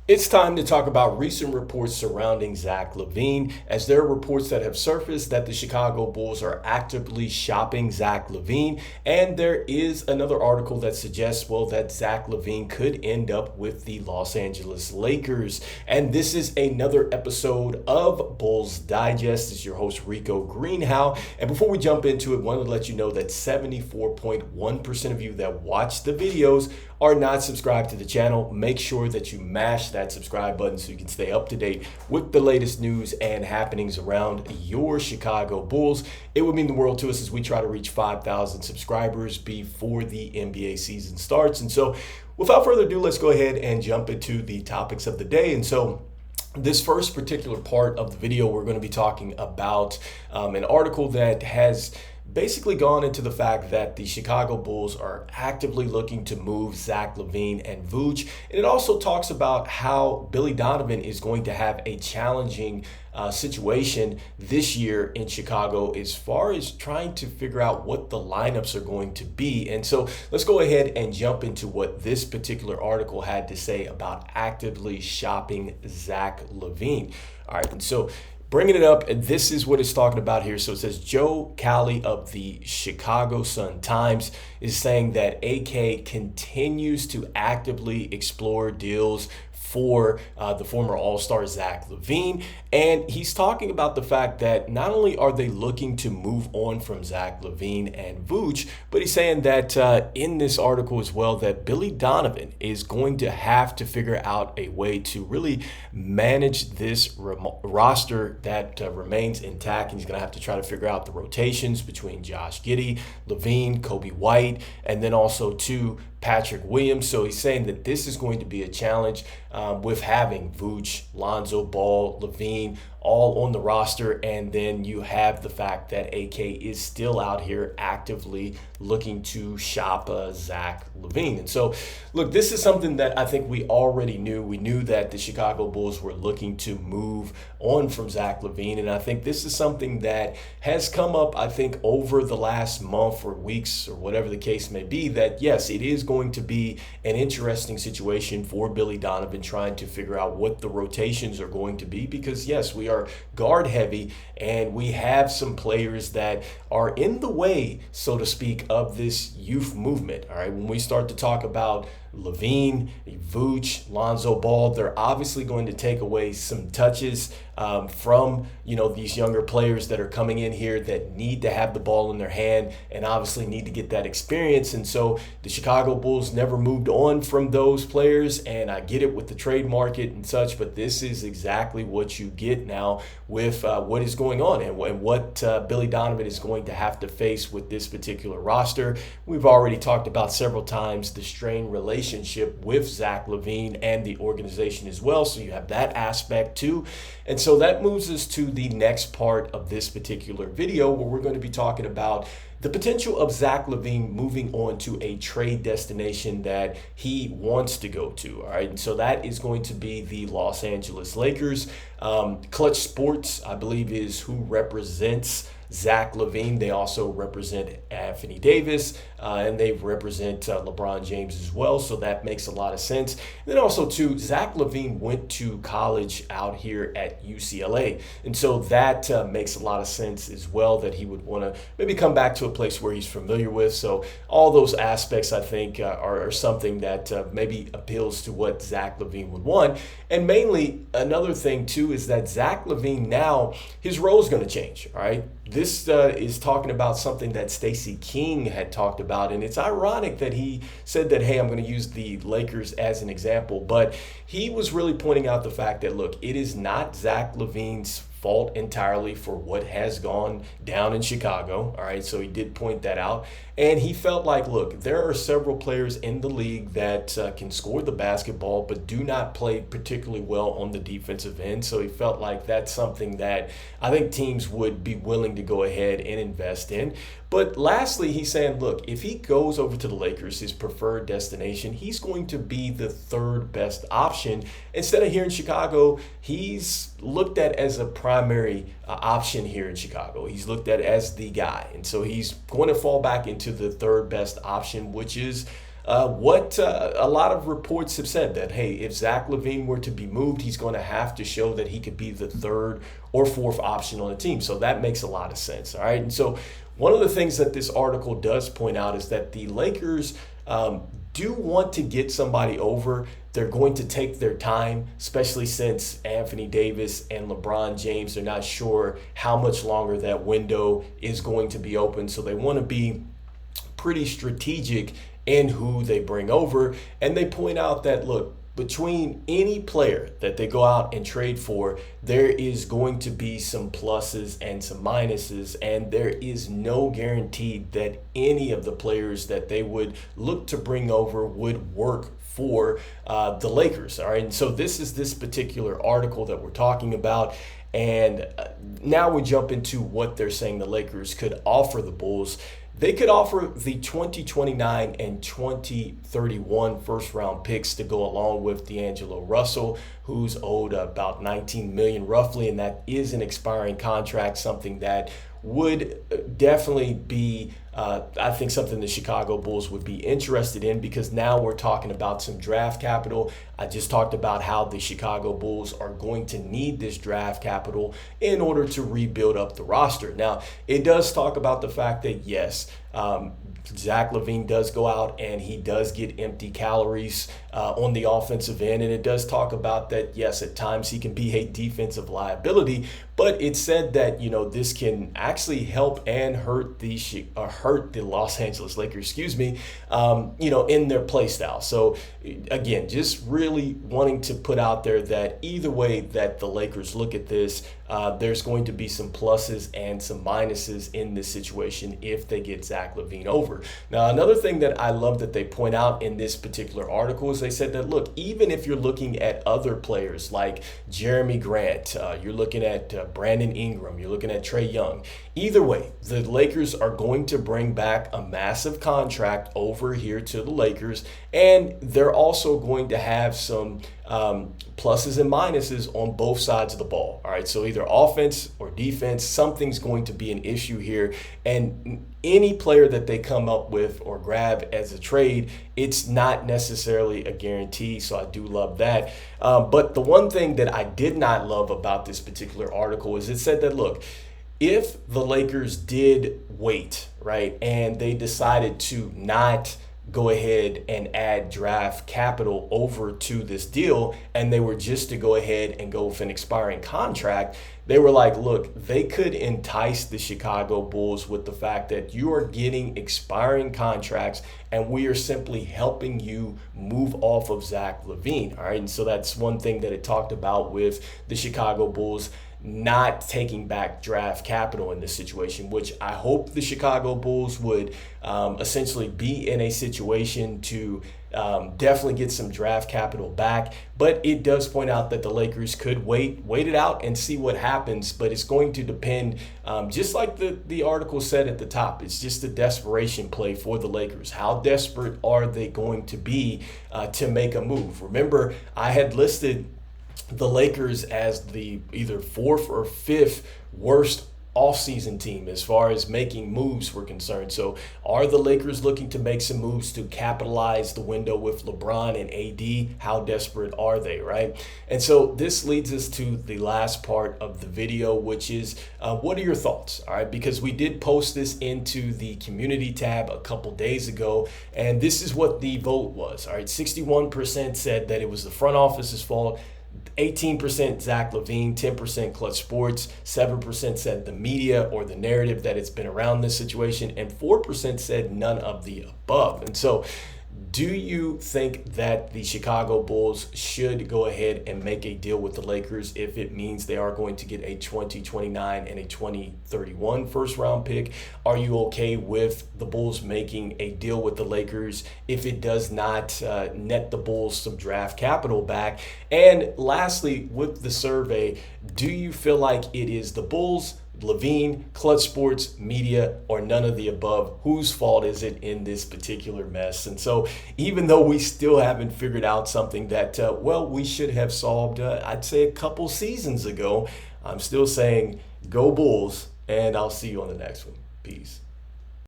It's time to talk about recent reports surrounding Zach LaVine, as there are reports that have surfaced that the Chicago Bulls are actively shopping Zach LaVine, and there is another article that suggests, well, that Zach LaVine could end up with the Los Angeles Lakers. And this is another episode of Bulls Digest. It's your host, Rico Greenhowe. And before we jump into it, I wanted to let you know that 74.1% of you that watch the videos are not subscribed to the channel. Make sure that you mash that subscribe button so you can stay up to date with the latest news and happenings around your Chicago Bulls. It would mean the world to us as we try to reach 5,000 subscribers before the NBA season starts. And so without further ado, let's go ahead and jump into the topics of the day. And so this first particular part of the video, we're going to be talking about an article that has basically gone into the fact that the Chicago Bulls are actively looking to move Zach LaVine and Vooch. And it also talks about how Billy Donovan is going to have a challenging situation this year in Chicago as far as trying to figure out what the lineups are going to be. And so let's go ahead and jump into what this particular article had to say about actively shopping Zach LaVine. All right, and so bringing it up, and this is what it's talking about here. So it says Joe Cowley of the Chicago Sun-Times is saying that AK continues to actively explore deals for the former All-Star Zach LaVine. And he's talking about the fact that not only are they looking to move on from Zach LaVine and Vooch, but he's saying that in this article as well that Billy Donovan is going to have to figure out a way to really manage this roster that remains intact. And he's going to have to try to figure out the rotations between Josh Giddey, LaVine, Kobe White, and then also Patrick Williams. So he's saying that this is going to be a challenge with having Vooch, Lonzo Ball, LaVine all on the roster, and then you have the fact that AK is still out here actively looking to shop Zach LaVine. And so, look, this is something that I think we already knew. We knew that the Chicago Bulls were looking to move on from Zach LaVine, and I think this is something that has come up, I think, over the last month or weeks or whatever the case may be, that yes, it is going to be an interesting situation for Billy Donovan trying to figure out what the rotations are going to be, because yes, we are guard heavy and we have some players that are in the way, so to speak, of this youth movement. All right, when we start to talk about LaVine, Vooch, Lonzo Ball, they're obviously going to take away some touches from these younger players that are coming in here that need to have the ball in their hand and obviously need to get that experience. And so the Chicago Bulls never moved on from those players, and I get it with the trade market and such, but this is exactly what you get now with what is going on and what Billy Donovan is going to have to face with this particular roster. We've already talked about several times the strained relationship with Zach LaVine and the organization as well, so you have that aspect too. And so that moves us to the next part of this particular video, where we're going to be talking about the potential of Zach LaVine moving on to a trade destination that he wants to go to. All right, and so that is going to be the Los Angeles Lakers. Clutch Sports, I believe, is who represents Zach LaVine. They also represent Anthony Davis, and they represent LeBron James as well, so that makes a lot of sense. And then also too, Zach LaVine went to college out here at UCLA, and so that makes a lot of sense as well, that he would want to maybe come back to a place where he's familiar with. So all those aspects, I think, are something that maybe appeals to what Zach LaVine would want. And mainly, another thing too is that Zach LaVine now, his role is going to change. All right, this is talking about something that Stacey King had talked about, and it's ironic that he said that, hey, I'm going to use the Lakers as an example, but he was really pointing out the fact that, look, it is not Zach LaVine's fault entirely for what has gone down in Chicago. All right, so he did point that out. And he felt like, look, there are several players in the league that can score the basketball but do not play particularly well on the defensive end. So he felt like that's something that I think teams would be willing to go ahead and invest in. But lastly, he's saying, look, if he goes over to the Lakers, his preferred destination, he's going to be the third best option. Instead of here in Chicago, he's looked at as a primary option here in Chicago. He's looked at as the guy. And so he's going to fall back into the third best option, which is what a lot of reports have said that, hey, if Zach LaVine were to be moved, he's going to have to show that he could be the third or fourth option on the team. So that makes a lot of sense. All right. And so one of the things that this article does point out is that the Lakers do want to get somebody over. They're going to take their time, especially since Anthony Davis and LeBron James are not sure how much longer that window is going to be open. So they want to be pretty strategic in who they bring over. And they point out that, look, between any player that they go out and trade for, there is going to be some pluses and some minuses, and there is no guarantee that any of the players that they would look to bring over would work for the Lakers. All right, and so this is this particular article that we're talking about. And now we jump into what they're saying the Lakers could offer the Bulls. They could offer the 2029 and 2031 first-round picks to go along with D'Angelo Russell, who's owed about $19 million roughly, and that is an expiring contract, something that would definitely be, I think, something the Chicago Bulls would be interested in, because now we're talking about some draft capital. I just talked about how the Chicago Bulls are going to need this draft capital in order to rebuild up the roster. Now, it does talk about the fact that, yes, Zach LaVine does go out and he does get empty calories on the offensive end. And it does talk about that, yes, at times he can be a defensive liability. But it said that, this can actually help and hurt the Los Angeles Lakers, in their play style. So, again, just really wanting to put out there that either way that the Lakers look at this, there's going to be some pluses and some minuses in this situation if they get Zach LaVine over. Now, another thing that I love that they point out in this particular article is they said that, look, even if you're looking at other players like Jeremy Grant, you're looking at Brandon Ingram, you're looking at Trae Young, either way, the Lakers are going to bring back a massive contract over here to the Lakers, and they're also going to have some pluses and minuses on both sides of the ball. All right, so either offense or defense, something's going to be an issue here. And any player that they come up with or grab as a trade, it's not necessarily a guarantee. So I do love that. But the one thing that I did not love about this particular article is it said that, look, if the Lakers did wait, right, and they decided to not go ahead and add draft capital over to this deal, and they were just to go ahead and go with an expiring contract, they were like, look, they could entice the Chicago Bulls with the fact that you are getting expiring contracts and we are simply helping you move off of Zach LaVine. All right, and so that's one thing that it talked about with the Chicago Bulls not taking back draft capital in this situation, which I hope the Chicago Bulls would essentially be in a situation to definitely get some draft capital back. But it does point out that the Lakers could wait it out and see what happens. But it's going to depend, just like the article said at the top, it's just a desperation play for the Lakers. How desperate are they going to be to make a move? Remember, I had listed the Lakers as the either fourth or fifth worst offseason team as far as making moves were concerned. So are the Lakers looking to make some moves to capitalize the window with LeBron and AD? How desperate are they, right? And so this leads us to the last part of the video, which is what are your thoughts? All right, because we did post this into the community tab a couple days ago, and this is what the vote was. All right, 61% said that it was the front office's fault. 18% Zach LaVine, 10% Clutch Sports, 7% said the media or the narrative that it's been around this situation, and 4% said none of the above. And so do you think that the Chicago Bulls should go ahead and make a deal with the Lakers if it means they are going to get a 2029 and a 2031 first round pick? Are you okay with the Bulls making a deal with the Lakers if it does not net the Bulls some draft capital back? And lastly, with the survey, do you feel like it is the Bulls, LaVine, Clutch Sports, media, or none of the above? Whose fault is it in this particular mess? And so even though we still haven't figured out something that, we should have solved, I'd say a couple seasons ago, I'm still saying go Bulls, and I'll see you on the next one. Peace.